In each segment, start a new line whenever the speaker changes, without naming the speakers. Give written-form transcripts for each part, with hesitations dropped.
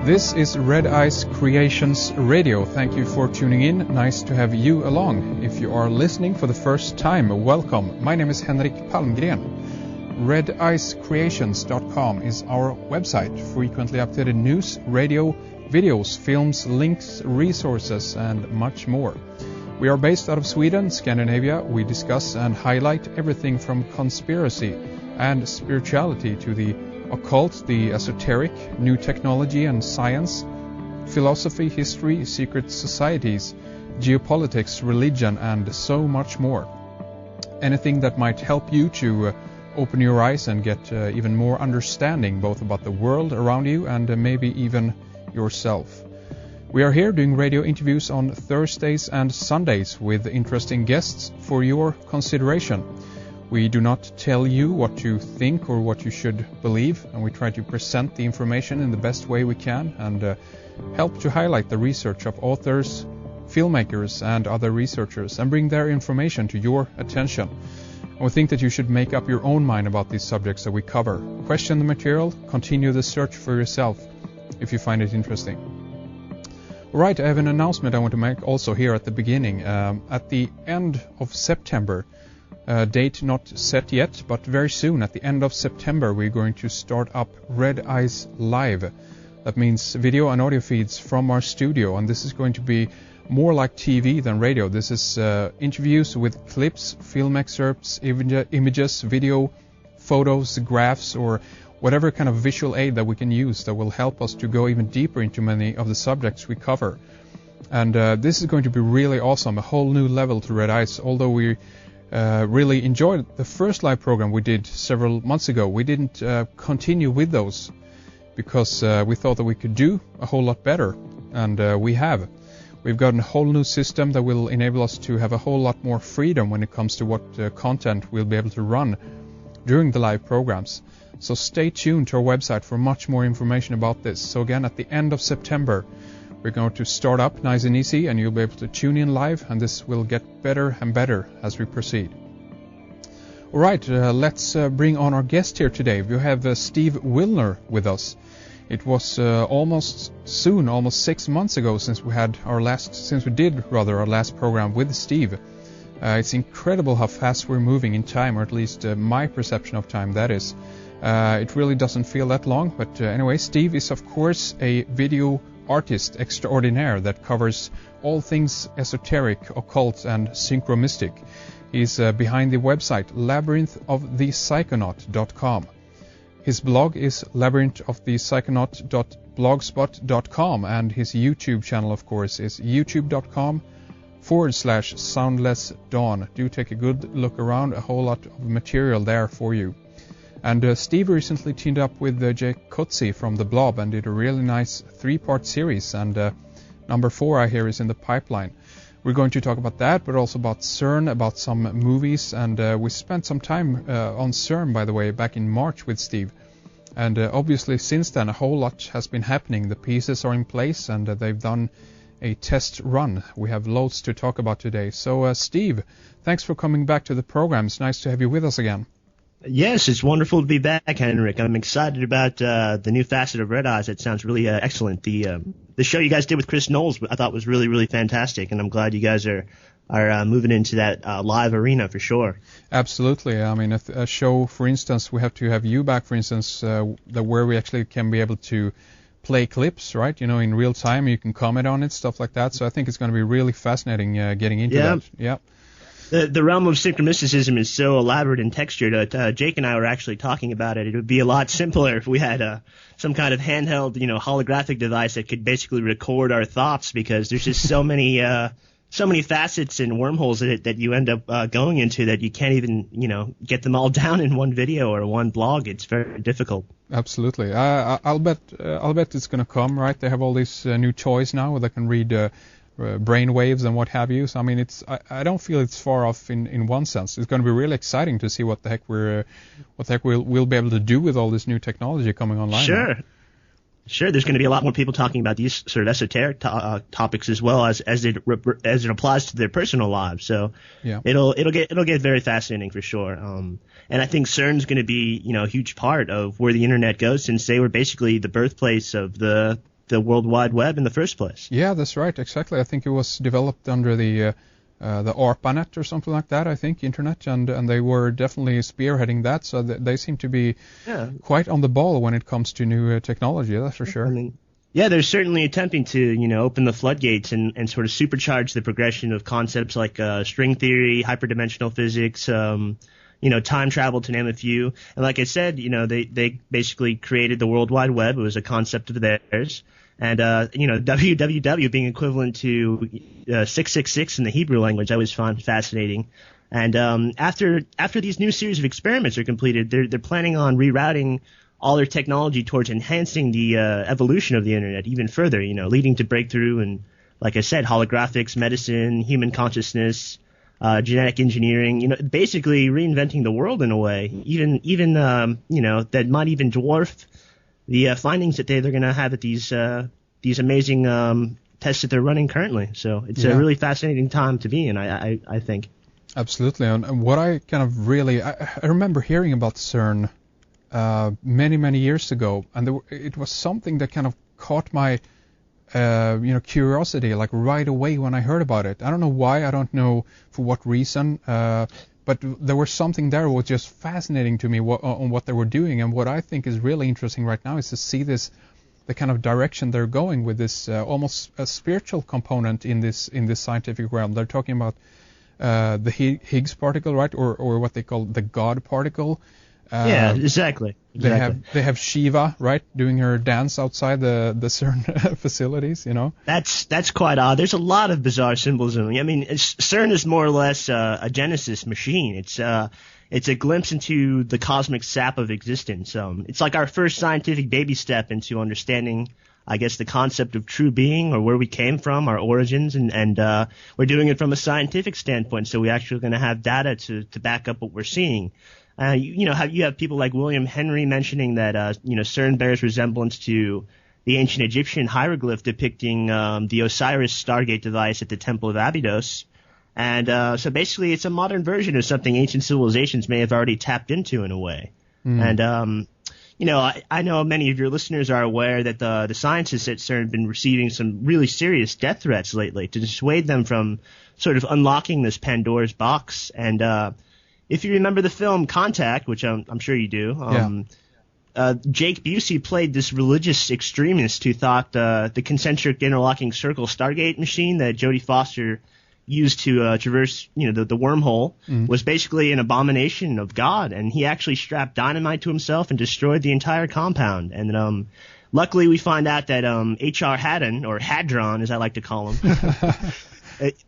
This is Red Eyes Creations Radio. Thank you for tuning in. Nice to have you along. If you are listening for the first time, welcome. My name is Henrik Palmgren. RedEyesCreations.com is our website. Frequently updated news, radio, videos, films, links, resources, and much more. We are based out of Sweden, Scandinavia. We discuss and highlight everything from conspiracy and spirituality to the occult, the esoteric, new technology and science, philosophy, history, secret societies, geopolitics, religion, and so much more. Anything that might help you to open your eyes and get even more understanding both about the world around you and maybe even yourself. We are here doing radio interviews on Thursdays and Sundays with interesting guests for your consideration. We do not tell you what to think or what you should believe, and we try to present the information in the best way we can and help to highlight the research of authors, filmmakers, and other researchers and bring their information to your attention. And we think that you should make up your own mind about these subjects that we cover. Question the material, continue the search for yourself if you find it interesting. All right, I have an announcement I want to make also here at the beginning. At the end of September, date not set yet, but very soon, at the end of September, we're going to start up Red Eyes Live. That means video and audio feeds from our studio, and this is going to be more like TV than radio. This is interviews with clips, film excerpts, images, video, photos, graphs, or whatever kind of visual aid that we can use that will help us to go even deeper into many of the subjects we cover. And this is going to be really awesome, a whole new level to Red Eyes. Although we really enjoyed the first live program we did several months ago, we didn't continue with those because we thought that we could do a whole lot better, and we have. We've got a whole new system that will enable us to have a whole lot more freedom when it comes to what content we'll be able to run during the live programs. So stay tuned to our website for much more information about this. So again, at the end of September, we're going to start up nice and easy, and you'll be able to tune in live, and this will get better and better as we proceed. All right, let's bring on our guest here today. We have Steve Willner with us. It was almost 6 months ago since we did our last program with Steve. It's incredible how fast we're moving in time, or at least my perception of time, that is. It really doesn't feel that long, but anyway, Steve is of course a video artist extraordinaire that covers all things esoteric, occult, and synchromistic. He's behind the website labyrinthofthepsychonaut.com. His blog is labyrinthofthepsychonaut.blogspot.com, and his YouTube channel, of course, is youtube.com/soundlessdawn. Do take a good look around, a whole lot of material there for you. And Steve recently teamed up with Jake Kotze from The Blob and did a really nice 3-part series, and number 4 I hear is in the pipeline. We're going to talk about that, but also about CERN, about some movies, and we spent some time on CERN, by the way, back in March with Steve. And obviously since then a whole lot has been happening. The pieces are in place, and they've done a test run. We have loads to talk about today. So Steve, thanks for coming back to the program. It's nice to have you with us again.
Yes, it's wonderful to be back, Henrik. I'm excited about the new facet of Red Eyes. It sounds really excellent. The show you guys did with Chris Knowles I thought was really, really fantastic, and I'm glad you guys are moving into that live arena for sure.
Absolutely. I mean, a show, for instance, we have to have you back, for instance, where we actually can be able to play clips, right? You know, in real time, you can comment on it, stuff like that. So I think it's going to be really fascinating getting into that. Yeah.
The realm of synchromysticism is so elaborate and textured. Jake and I were actually talking about it. It would be a lot simpler if we had some kind of handheld, holographic device that could basically record our thoughts, because there's just so many facets and wormholes that you end up going into that you can't even, get them all down in one video or one blog. It's very difficult.
Absolutely. I'll bet it's going to come, right? They have all these new toys now that can read brain waves and what have you. So I mean, I don't feel it's far off in one sense. It's going to be really exciting to see what the heck we'll be able to do with all this new technology coming online.
Sure. There's going to be a lot more people talking about these sort of esoteric topics as well as it applies to their personal lives. So yeah, it'll get very fascinating for sure. And I think CERN's going to be a huge part of where the internet goes, since they were basically the birthplace of the the World Wide Web in the first place.
Yeah, that's right. Exactly. I think it was developed under the ARPANET or something like that, I think, Internet, and they were definitely spearheading that, so they seem to be quite on the ball when it comes to new technology, that's for sure.
I mean, yeah, they're certainly attempting to, open the floodgates and sort of supercharge the progression of concepts like string theory, hyperdimensional physics, time travel, to name a few. And like I said, they basically created the World Wide Web. It was a concept of theirs. And, www being equivalent to 666 in the Hebrew language, I always found fascinating. And after these new series of experiments are completed, they're planning on rerouting all their technology towards enhancing the evolution of the Internet even further, leading to breakthrough in, like I said, holographics, medicine, human consciousness, genetic engineering, basically reinventing the world in a way, even that might even dwarf the findings that they're going to have at these amazing tests that they're running currently. So it's a really fascinating time to be in, I think.
Absolutely. And what I kind of really, I remember hearing about CERN many years ago, and it was something that kind of caught my curiosity, like right away when I heard about it. I don't know why, I don't know for what reason, but there was something there that was just fascinating to me on what they were doing. And what I think is really interesting right now is to see the kind of direction they're going with this almost a spiritual component in this scientific realm. They're talking about the Higgs particle, right, or what they call the God particle.
Yeah, exactly.
They have Shiva, right, doing her dance outside the CERN facilities, That's
quite odd. There's a lot of bizarre symbolism. I mean, CERN is more or less a Genesis machine. It's a glimpse into the cosmic sap of existence. It's like our first scientific baby step into understanding, I guess, the concept of true being, or where we came from, our origins, and we're doing it from a scientific standpoint. So we're actually going to have data to back up what we're seeing. You have people like William Henry mentioning that CERN bears resemblance to the ancient Egyptian hieroglyph depicting the Osiris Stargate device at the Temple of Abydos. And so basically it's a modern version of something ancient civilizations may have already tapped into in a way. And I know many of your listeners are aware that the scientists at CERN have been receiving some really serious death threats lately to dissuade them from sort of unlocking this Pandora's box. And if you remember the film Contact, which I'm sure you do, Jake Busey played this religious extremist who thought the concentric interlocking circle Stargate machine that Jodie Foster used to traverse, the wormhole was basically an abomination of God, and he actually strapped dynamite to himself and destroyed the entire compound. And luckily, we find out that H.R. Haddon, or Hadron, as I like to call him.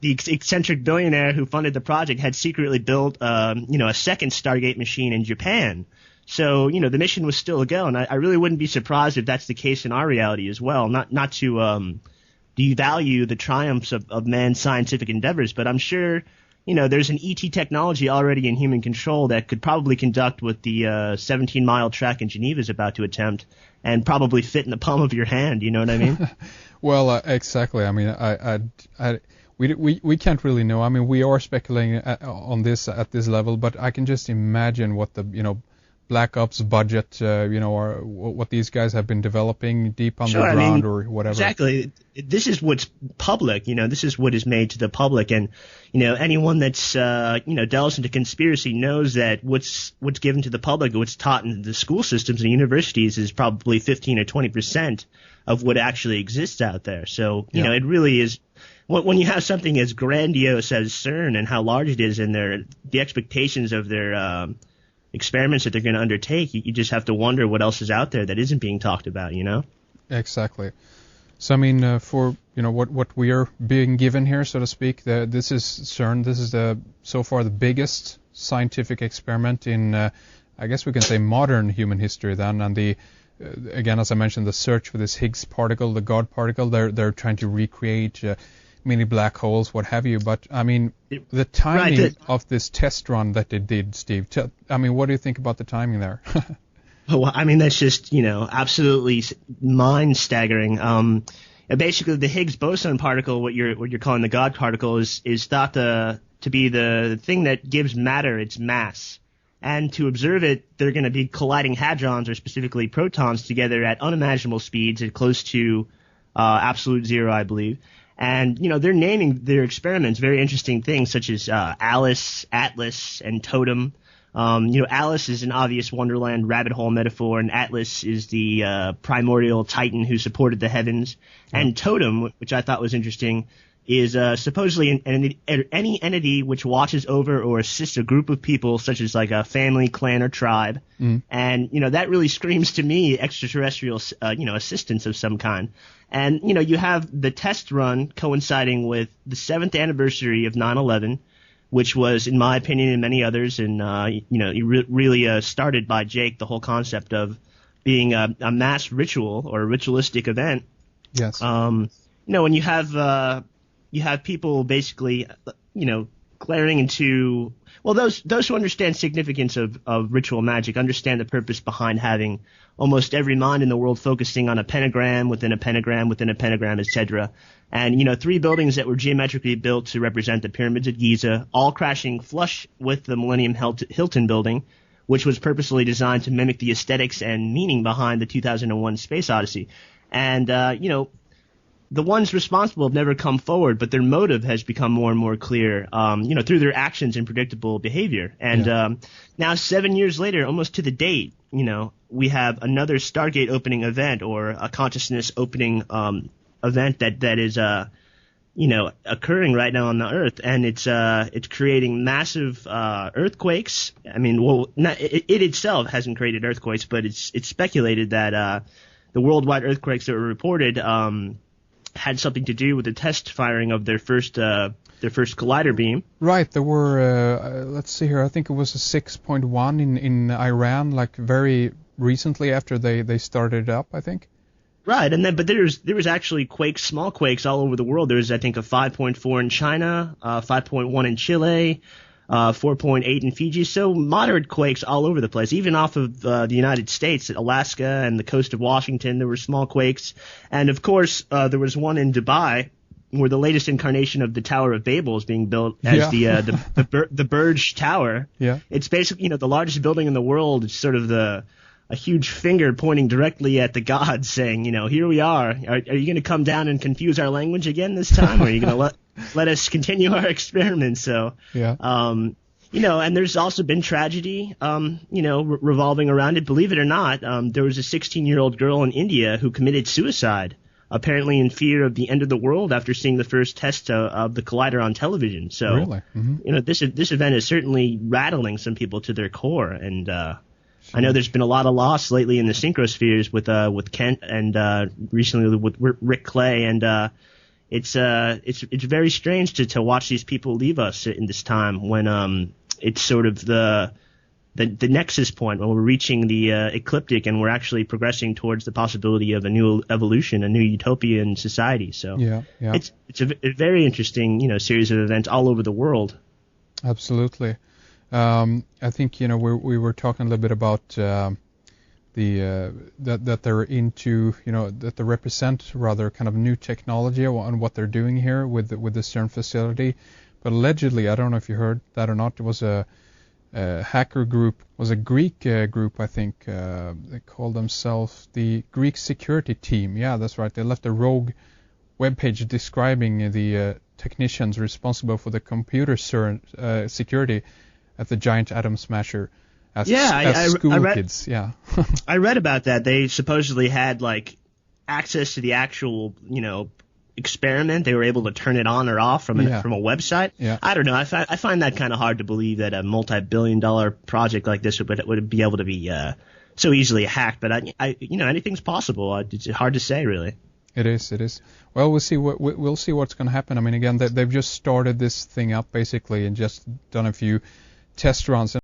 The eccentric billionaire who funded the project had secretly built, a second Stargate machine in Japan. So, the mission was still a go, and I really wouldn't be surprised if that's the case in our reality as well. Not to devalue the triumphs of man's scientific endeavors, but I'm sure, there's an ET technology already in human control that could probably conduct what the 17-mile trek in Geneva is about to attempt, and probably fit in the palm of your hand. You know what I mean?
Well, exactly. I mean, we can't really know. I mean, we are speculating on this at this level, but I can just imagine what the Black Ops budget, or what these guys have been developing deep underground or whatever. Exactly.
This is what's public. This is what is made to the public, and anyone that's delves into conspiracy knows that what's given to the public, what's taught in the school systems and universities, is probably 15 or 20% of what actually exists out there. So it really is. When you have something as grandiose as CERN and how large it is, and the expectations of their experiments that they're going to undertake, you just have to wonder what else is out there that isn't being talked about,
Exactly. So I mean, for what we are being given here, so to speak, this is CERN. This is so far the biggest scientific experiment in, I guess we can say, modern human history. Then, and again, as I mentioned, the search for this Higgs particle, the God particle, they're trying to recreate mini black holes, what have you. But I mean, the timing of this test run that they did, Steve. What do you think about the timing there?
Well, I mean, that's just absolutely mind-staggering. Basically, the Higgs boson particle, what you're calling the God particle, is thought to be the thing that gives matter its mass. And to observe it, they're going to be colliding hadrons, or specifically protons, together at unimaginable speeds at close to Absolute Zero, I believe. And, they're naming their experiments very interesting things such as Alice, Atlas, and Totem. Alice is an obvious Wonderland rabbit hole metaphor, and Atlas is the primordial titan who supported the heavens. And Totem, which I thought was interesting, is supposedly any entity which watches over or assists a group of people, such as like a family, clan, or tribe. And, that really screams to me extraterrestrial, assistance of some kind. And, you have the test run coinciding with the 7th anniversary of 9/11, which was, in my opinion and many others, and, really started by Jake, the whole concept of being a mass ritual or a ritualistic event.
Yes.
When you have people basically, glaring into, well, those who understand significance of ritual magic understand the purpose behind having almost every mind in the world focusing on a pentagram within a pentagram within a pentagram, etc. And, 3 buildings that were geometrically built to represent the pyramids of Giza, all crashing flush with the Millennium Hilton building, which was purposely designed to mimic the aesthetics and meaning behind the 2001 Space Odyssey. And, the ones responsible have never come forward, but their motive has become more and more clear, through their actions and predictable behavior. And now 7 years later, almost to the date, we have another Stargate opening event or a consciousness opening event that is occurring right now on the Earth, and it's creating massive earthquakes. I mean, it itself hasn't created earthquakes, but it's speculated that the worldwide earthquakes that were reported had something to do with the test firing of their first collider beam.
Right, there were, let's see here, I think it was a 6.1 in Iran, like very recently after they started up, I think.
Right, but there was actually quakes, small quakes all over the world. There was, I think, a 5.4 in China, 5.1 in Chile, 4.8 in Fiji. So moderate quakes all over the place, even off of the United States, Alaska and the coast of Washington. There were small quakes, and of course there was one in Dubai, where the latest incarnation of the Tower of Babel is being built as the Burj Tower.
Yeah,
it's basically the largest building in the world. It's sort of a huge finger pointing directly at the gods, saying, here we are. Are you going to come down and confuse our language again this time, or are you going to let us continue our experiment? So,
yeah.
And there's also been tragedy, revolving around it. Believe it or not, there was a 16-year-old girl in India who committed suicide, apparently in fear of the end of the world after seeing the first test of the collider on television. So,
really? Mm-hmm.
This event is certainly rattling some people to their core, and I know there's been a lot of loss lately in the synchrospheres with Kent and recently with Rick Clay, and it's very strange to watch these people leave us in this time when it's sort of the nexus point when we're reaching the ecliptic and we're actually progressing towards the possibility of a new evolution, a new utopian society. So it's a very interesting threseries of events all over the world.
Absolutely. I think we were talking a little bit about that they're into that they represent rather kind of new technology on what they're doing here with the CERN facility. But allegedly, I don't know if you heard that or not, there was a hacker group, was a Greek group, I think. They call themselves the Greek Security Team. Yeah, that's right. They left a rogue webpage describing the technicians responsible for the computer security at the giant atom smasher as school kids. Yeah.
I read about that. They supposedly had access to the actual, experiment. They were able to turn it on or off from a website.
Yeah.
I don't know. I find that kind of hard to believe that a multi-billion-dollar project like this would be able to be so easily hacked. But anything's possible. It's hard to say, really.
It is. Well, we'll see what's going to happen. I mean, again, they've just started this thing up basically and just done a few test runs.